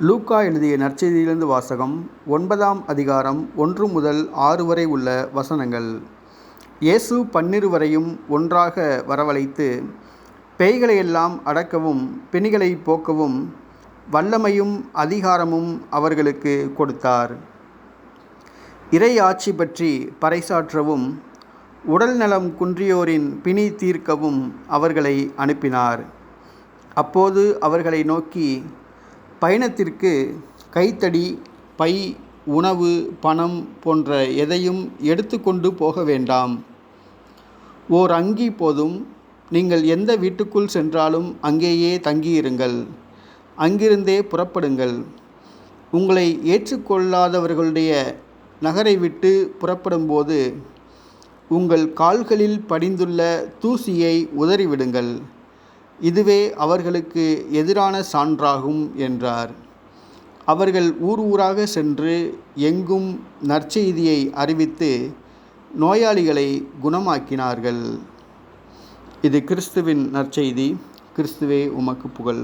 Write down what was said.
லூக்கா எழுதிய நற்செய்தியிலிருந்து வாசகம். 9ஆம் அதிகாரம் 1 முதல் 6 வரை உள்ள வசனங்கள். இயேசு 12 வரையும் ஒன்றாக வரவழைத்து, பேய்களையெல்லாம் அடக்கவும் பிணிகளை போக்கவும் வல்லமையும் அதிகாரமும் அவர்களுக்கு கொடுத்தார். இறை ஆட்சி பற்றி பறைசாற்றவும் உடல் நலம் குன்றியோரின் பிணி தீர்க்கவும் அவர்களை அனுப்பினார். அப்போது அவர்களை நோக்கி, பயணத்திற்கு கைத்தடி, பை, உணவு, பணம் போன்ற எதையும் எடுத்துக்கொண்டு போக வேண்டாம். ஓர் அங்கி போதும். நீங்கள் எந்த வீட்டுக்குள் சென்றாலும் அங்கேயே தங்கியிருங்கள். அங்கிருந்தே புறப்படுங்கள். உங்களை ஏற்றுக்கொள்ளாதவர்களுடைய நகரை விட்டு புறப்படும்போது உங்கள் கால்களில் படிந்துள்ள தூசியை உதறிவிடுங்கள். இதுவே அவர்களுக்கு எதிரான சான்றாகும் என்றார். அவர்கள் ஊர் ஊராக சென்று எங்கும் நற்செய்தியை அறிவித்து நோயாளிகளை குணமாக்கினார்கள். இது கிறிஸ்துவின் நற்செய்தி. கிறிஸ்துவே உமக்கு புகழ்.